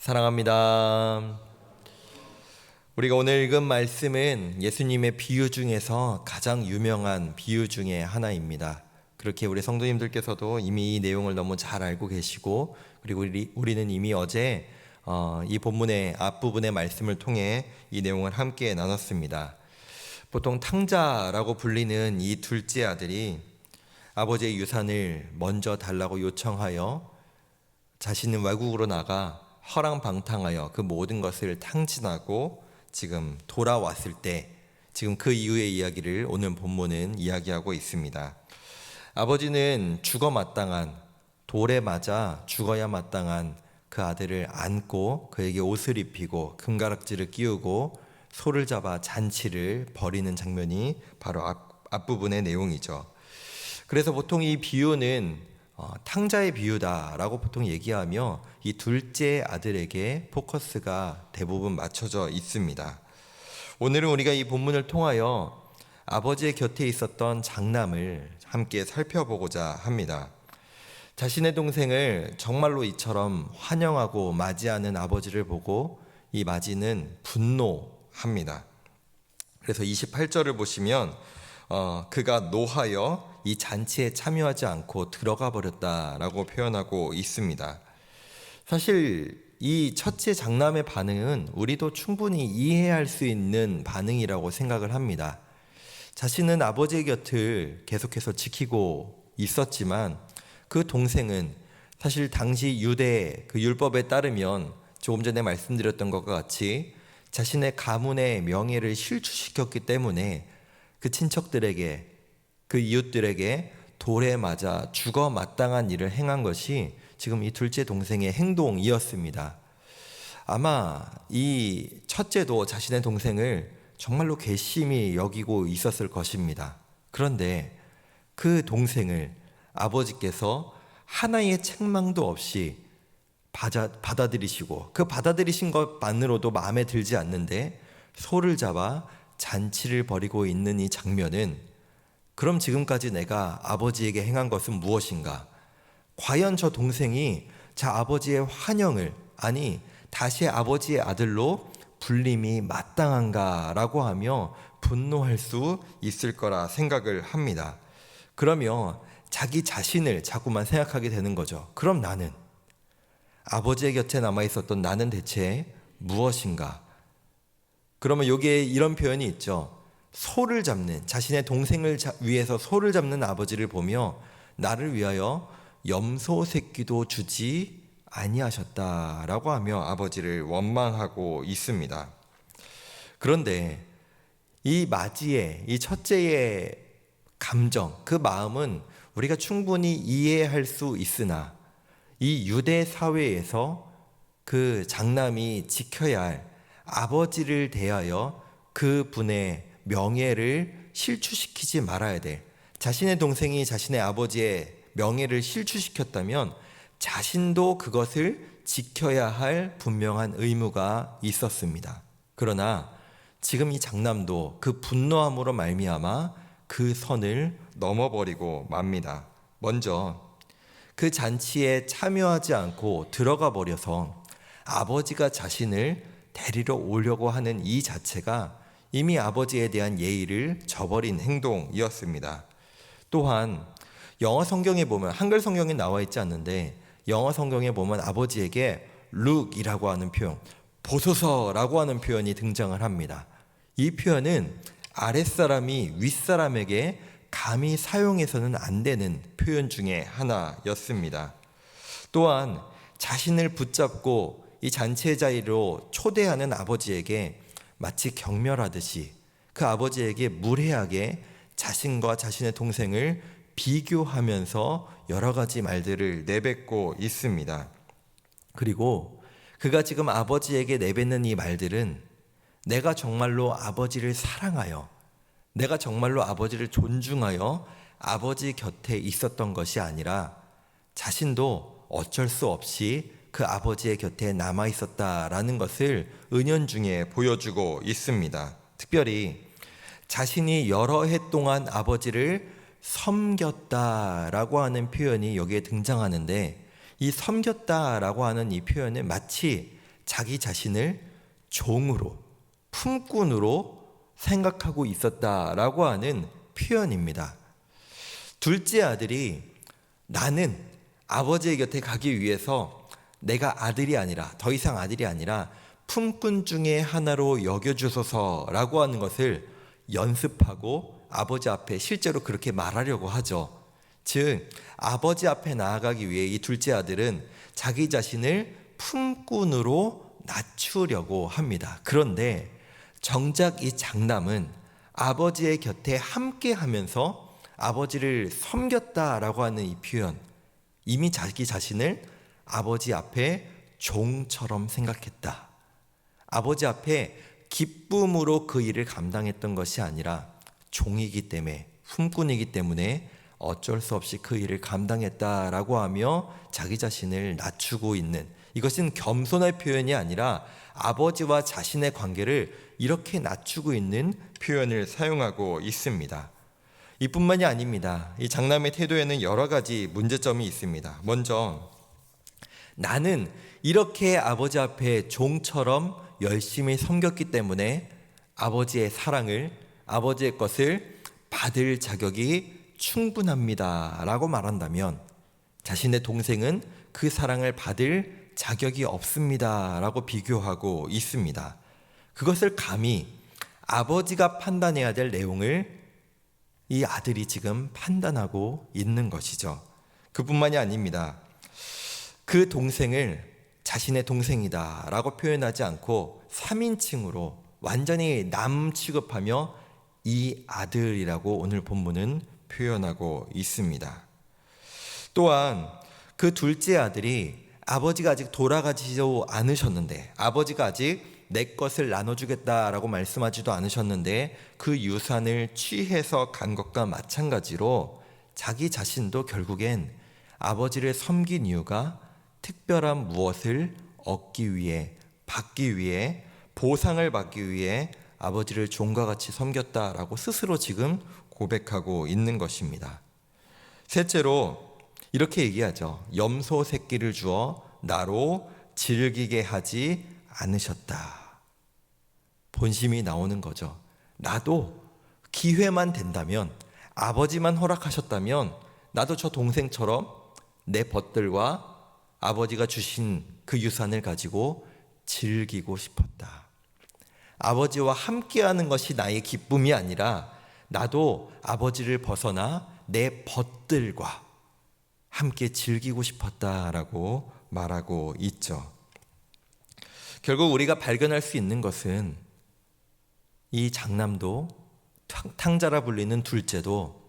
사랑합니다. 우리가 오늘 읽은 말씀은 예수님의 비유 중에서 가장 유명한 비유 중에 하나입니다. 그렇게 우리 성도님들께서도 이미 이 내용을 너무 잘 알고 계시고, 그리고 우리는 이미 어제 이 본문의 앞부분의 말씀을 통해 이 내용을 함께 나눴습니다. 보통 탕자라고 불리는 이 둘째 아들이 아버지의 유산을 먼저 달라고 요청하여 자신은 외국으로 나가 허랑방탕하여 그 모든 것을 탕진하고 지금 돌아왔을 때, 지금 그 이후의 이야기를 오늘 본문은 이야기하고 있습니다. 아버지는 죽어 마땅한, 돌에 맞아 죽어야 마땅한 그 아들을 안고 그에게 옷을 입히고 금가락지를 끼우고 소를 잡아 잔치를 벌이는 장면이 바로 앞부분의 내용이죠. 그래서 보통 이 비유는 탕자의 비유다라고 보통 얘기하며 이 둘째 아들에게 포커스가 대부분 맞춰져 있습니다. 오늘은 우리가 이 본문을 통하여 아버지의 곁에 있었던 장남을 함께 살펴보고자 합니다. 자신의 동생을 정말로 이처럼 환영하고 맞이하는 아버지를 보고 이 마지는 분노합니다. 그래서 28절을 보시면 그가 노하여 이 잔치에 참여하지 않고 들어가 버렸다라고 표현하고 있습니다. 사실 이 첫째 장남의 반응은 우리도 충분히 이해할 수 있는 반응이라고 생각을 합니다. 자신은 아버지의 곁을 계속해서 지키고 있었지만 그 동생은 사실 당시 유대 그 율법에 따르면 조금 전에 말씀드렸던 것과 같이 자신의 가문의 명예를 실추시켰기 때문에 그 친척들에게, 그 이웃들에게 돌에 맞아 죽어 마땅한 일을 행한 것이 지금 이 둘째 동생의 행동이었습니다. 아마 이 첫째도 자신의 동생을 정말로 괘씸히 여기고 있었을 것입니다. 그런데 그 동생을 아버지께서 하나의 책망도 없이 받아들이시고, 그 받아들이신 것만으로도 마음에 들지 않는데 소를 잡아 잔치를 벌이고 있는 이 장면은, 그럼 지금까지 내가 아버지에게 행한 것은 무엇인가? 과연 저 동생이 저 아버지의 환영을, 아니 다시 아버지의 아들로 불림이 마땅한가라고 하며 분노할 수 있을 거라 생각을 합니다. 그러면 자기 자신을 자꾸만 생각하게 되는 거죠. 그럼 나는, 아버지의 곁에 남아있었던 나는 대체 무엇인가? 그러면 여기에 이런 표현이 있죠. 소를 잡는, 자신의 동생을 위해서 소를 잡는 아버지를 보며 나를 위하여 염소 새끼도 주지 아니하셨다라고 하며 아버지를 원망하고 있습니다. 그런데 이 마지의, 이 첫째의 감정, 그 마음은 우리가 충분히 이해할 수 있으나 이 유대 사회에서 그 장남이 지켜야 할 아버지를 대하여 그 분의 명예를 실추시키지 말아야 돼. 자신의 동생이 자신의 아버지의 명예를 실추시켰다면 자신도 그것을 지켜야 할 분명한 의무가 있었습니다. 그러나 지금 이 장남도 그 분노함으로 말미암아 그 선을 넘어버리고 맙니다. 먼저 그 잔치에 참여하지 않고 들어가 버려서 아버지가 자신을 데리러 오려고 하는 이 자체가 이미 아버지에 대한 예의를 저버린 행동이었습니다. 또한 영어 성경에 보면, 한글 성경에 나와 있지 않는데 영어 성경에 보면 아버지에게 look이라고 하는 표현, 보소서라고 하는 표현이 등장을 합니다. 이 표현은 아랫사람이 윗사람에게 감히 사용해서는 안 되는 표현 중에 하나였습니다. 또한 자신을 붙잡고 이 잔치의 자리로 초대하는 아버지에게 마치 경멸하듯이 그 아버지에게 무례하게 자신과 자신의 동생을 비교하면서 여러 가지 말들을 내뱉고 있습니다. 그리고 그가 지금 아버지에게 내뱉는 이 말들은 내가 정말로 아버지를 사랑하여, 내가 정말로 아버지를 존중하여 아버지 곁에 있었던 것이 아니라 자신도 어쩔 수 없이 그 아버지의 곁에 남아 있었다라는 것을 은연중에 보여주고 있습니다. 특별히 자신이 여러 해 동안 아버지를 섬겼다라고 하는 표현이 여기에 등장하는데, 이 섬겼다라고 하는 이 표현은 마치 자기 자신을 종으로, 품꾼으로 생각하고 있었다라고 하는 표현입니다. 둘째 아들이 나는 아버지의 곁에 가기 위해서 내가 아들이 아니라, 더 이상 아들이 아니라 품꾼 중에 하나로 여겨주소서라고 하는 것을 연습하고 아버지 앞에 실제로 그렇게 말하려고 하죠. 즉 아버지 앞에 나아가기 위해 이 둘째 아들은 자기 자신을 품꾼으로 낮추려고 합니다. 그런데 정작 이 장남은 아버지의 곁에 함께 하면서 아버지를 섬겼다라고 하는 이 표현, 이미 자기 자신을 아버지 앞에 종처럼 생각했다. 아버지 앞에 기쁨으로 그 일을 감당했던 것이 아니라 종이기 때문에, 품꾼이기 때문에 어쩔 수 없이 그 일을 감당했다라고 하며 자기 자신을 낮추고 있는, 이것은 겸손의 표현이 아니라 아버지와 자신의 관계를 이렇게 낮추고 있는 표현을 사용하고 있습니다. 이뿐만이 아닙니다. 이 장남의 태도에는 여러 가지 문제점이 있습니다. 먼저 나는 이렇게 아버지 앞에 종처럼 열심히 섬겼기 때문에 아버지의 사랑을, 아버지의 것을 받을 자격이 충분합니다 라고 말한다면, 자신의 동생은 그 사랑을 받을 자격이 없습니다 라고 비교하고 있습니다. 그것을 감히 아버지가 판단해야 될 내용을 이 아들이 지금 판단하고 있는 것이죠. 그뿐만이 아닙니다. 그 동생을 자신의 동생이다 라고 표현하지 않고 3인칭으로 완전히 남 취급하며 이 아들이라고 오늘 본문은 표현하고 있습니다. 또한 그 둘째 아들이 아버지가 아직 돌아가지도 않으셨는데, 아버지가 아직 내 것을 나눠주겠다라고 말씀하지도 않으셨는데 그 유산을 취해서 간 것과 마찬가지로 자기 자신도 결국엔 아버지를 섬긴 이유가 특별한 무엇을 얻기 위해, 받기 위해, 보상을 받기 위해 아버지를 종과 같이 섬겼다라고 스스로 지금 고백하고 있는 것입니다. 셋째로 이렇게 얘기하죠. 염소 새끼를 주어 나로 즐기게 하지 않으셨다. 본심이 나오는 거죠. 나도 기회만 된다면, 아버지만 허락하셨다면 나도 저 동생처럼 내 벗들과 아버지가 주신 그 유산을 가지고 즐기고 싶었다. 아버지와 함께하는 것이 나의 기쁨이 아니라 나도 아버지를 벗어나 내 벗들과 함께 즐기고 싶었다라고 말하고 있죠. 결국 우리가 발견할 수 있는 것은 이 장남도, 탕자라 불리는 둘째도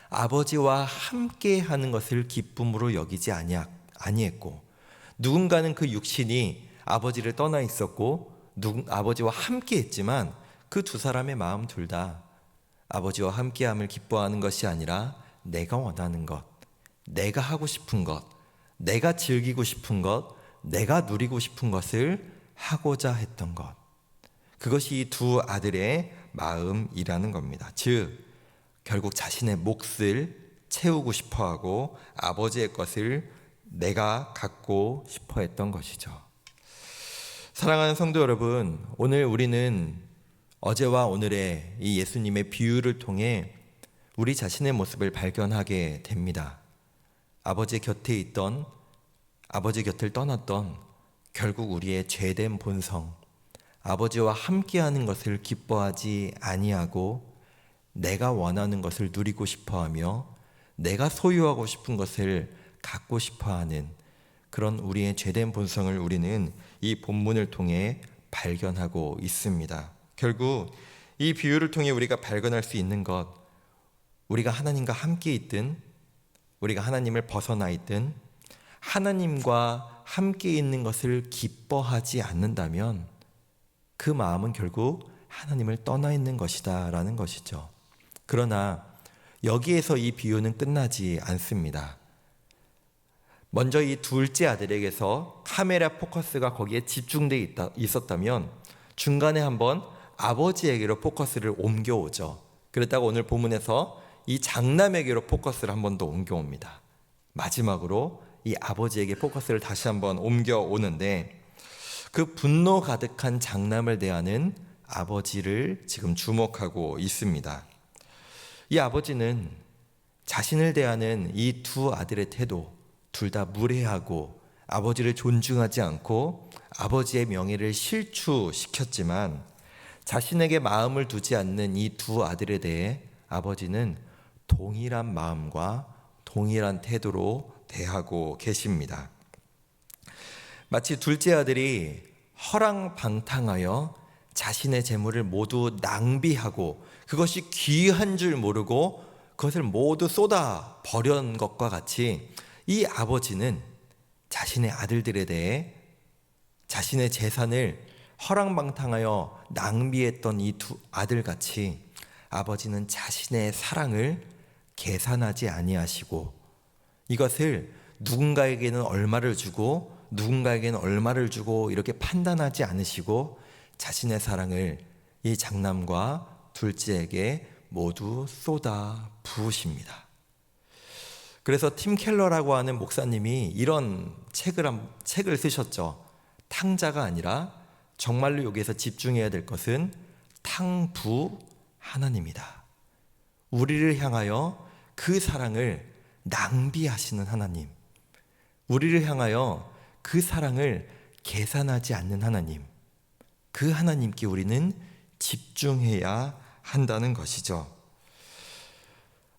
아버지와 함께하는 것을 기쁨으로 여기지 아니했고, 누군가는 그 육신이 아버지를 떠나 있었고 아버지와 함께했지만 그 두 사람의 마음 둘 다 아버지와 함께함을 기뻐하는 것이 아니라 내가 원하는 것, 내가 하고 싶은 것, 내가 즐기고 싶은 것, 내가 누리고 싶은 것을 하고자 했던 것, 그것이 이 두 아들의 마음이라는 겁니다. 즉 결국 자신의 몫을 채우고 싶어하고 아버지의 것을 내가 갖고 싶어 했던 것이죠. 사랑하는 성도 여러분, 오늘 우리는 어제와 오늘의 이 예수님의 비유를 통해 우리 자신의 모습을 발견하게 됩니다. 아버지 곁에 있던, 아버지 곁을 떠났던 결국 우리의 죄된 본성, 아버지와 함께하는 것을 기뻐하지 아니하고 내가 원하는 것을 누리고 싶어하며 내가 소유하고 싶은 것을 갖고 싶어하는 그런 우리의 죄된 본성을 우리는 이 본문을 통해 발견하고 있습니다. 결국 이 비유를 통해 우리가 발견할 수 있는 것, 우리가 하나님과 함께 있든 우리가 하나님을 벗어나 있든 하나님과 함께 있는 것을 기뻐하지 않는다면 그 마음은 결국 하나님을 떠나 있는 것이다 라는 것이죠. 그러나 여기에서 이 비유는 끝나지 않습니다. 먼저 이 둘째 아들에게서 카메라 포커스가 거기에 집중되어 있었다면 중간에 한번 아버지에게로 포커스를 옮겨오죠. 그랬다가 오늘 본문에서 이 장남에게로 포커스를 한 번 더 옮겨옵니다. 마지막으로 이 아버지에게 포커스를 다시 한번 옮겨오는데, 그 분노 가득한 장남을 대하는 아버지를 지금 주목하고 있습니다. 이 아버지는 자신을 대하는 이 두 아들의 태도, 둘 다 무례하고 아버지를 존중하지 않고 아버지의 명예를 실추시켰지만 자신에게 마음을 두지 않는 이 두 아들에 대해 아버지는 동일한 마음과 동일한 태도로 대하고 계십니다. 마치 둘째 아들이 허랑방탕하여 자신의 재물을 모두 낭비하고 그것이 귀한 줄 모르고 그것을 모두 쏟아 버린 것과 같이 이 아버지는 자신의 아들들에 대해 자신의 재산을 허랑방탕하여 낭비했던 이 두 아들같이 아버지는 자신의 사랑을 계산하지 아니하시고 이것을 누군가에게는 얼마를 주고 누군가에게는 얼마를 주고 이렇게 판단하지 않으시고 자신의 사랑을 이 장남과 둘째에게 모두 쏟아 부으십니다. 그래서 팀 켈러라고 하는 목사님이 이런 책을 쓰셨죠. 탕자가 아니라 정말로 여기에서 집중해야 될 것은 탕부 하나님이다. 우리를 향하여 그 사랑을 낭비하시는 하나님, 우리를 향하여 그 사랑을 계산하지 않는 하나님, 그 하나님께 우리는 집중해야 한다는 것이죠.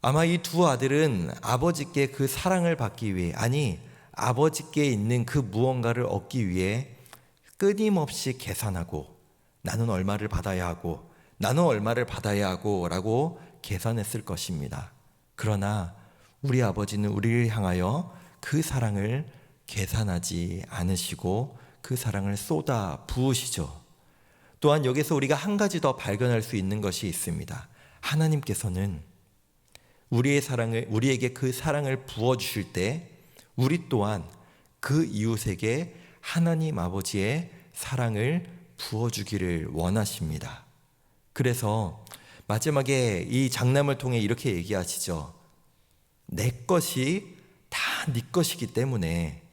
아마 이 두 아들은 아버지께 그 사랑을 받기 위해, 아니 아버지께 있는 그 무언가를 얻기 위해 끊임없이 계산하고 나는 얼마를 받아야 하고 나는 얼마를 받아야 하고 라고 계산했을 것입니다. 그러나 우리 아버지는 우리를 향하여 그 사랑을 계산하지 않으시고 그 사랑을 쏟아 부으시죠. 또한 여기서 우리가 한 가지 더 발견할 수 있는 것이 있습니다. 하나님께서는 우리의 사랑을, 우리에게 그 사랑을 부어주실 때 우리 또한 그 이웃에게 하나님 아버지의 사랑을 부어주기를 원하십니다. 그래서 마지막에 이 장남을 통해 이렇게 얘기하시죠. 내 것이 다 네 것이기 때문에,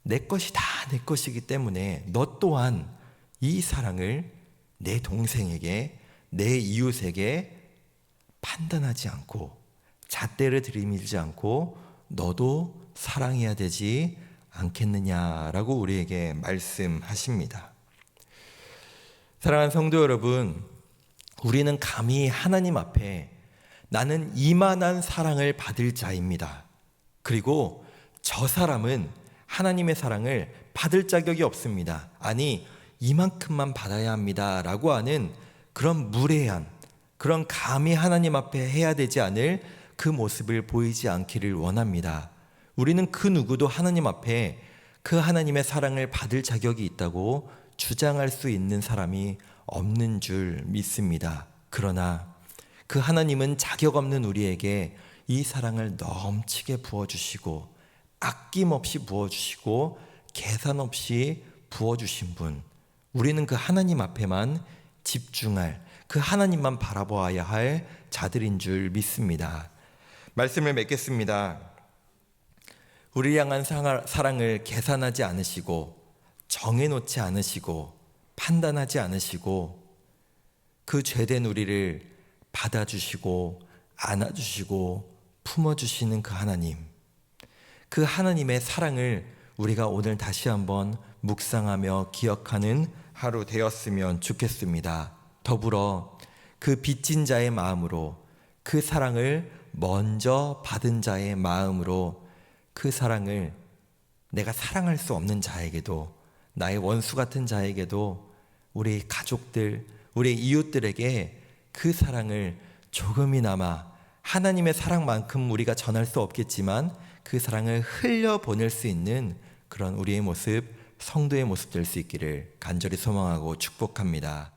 내 것이 다 내 것이기 때문에 너 또한 이 사랑을 내 동생에게, 내 이웃에게 판단하지 않고 잣대를 들이밀지 않고 너도 사랑해야 되지 않겠느냐라고 우리에게 말씀하십니다. 사랑하는 성도 여러분, 우리는 감히 하나님 앞에 나는 이만한 사랑을 받을 자입니다. 그리고 저 사람은 하나님의 사랑을 받을 자격이 없습니다. 아니 이만큼만 받아야 합니다 라고 하는 그런 무례한, 그런 감히 하나님 앞에 해야 되지 않을 그 모습을 보이지 않기를 원합니다. 우리는 그 누구도 하나님 앞에 그 하나님의 사랑을 받을 자격이 있다고 주장할 수 있는 사람이 없는 줄 믿습니다. 그러나 그 하나님은 자격 없는 우리에게 이 사랑을 넘치게 부어주시고 아낌없이 부어주시고 계산 없이 부어주신 분, 우리는 그 하나님 앞에만 집중할, 그 하나님만 바라보아야 할 자들인 줄 믿습니다. 말씀을 맺겠습니다. 우리 향한 사랑을 계산하지 않으시고 정해놓지 않으시고 판단하지 않으시고 그 죄된 우리를 받아주시고 안아주시고 품어주시는 그 하나님, 그 하나님의 사랑을 우리가 오늘 다시 한번 묵상하며 기억하는 하루 되었으면 좋겠습니다. 더불어 그 빚진 자의 마음으로, 그 사랑을 먼저 받은 자의 마음으로 그 사랑을 내가 사랑할 수 없는 자에게도, 나의 원수 같은 자에게도, 우리 가족들, 우리 이웃들에게 그 사랑을 조금이나마, 하나님의 사랑만큼 우리가 전할 수 없겠지만 그 사랑을 흘려보낼 수 있는 그런 우리의 모습, 성도의 모습 될 수 있기를 간절히 소망하고 축복합니다.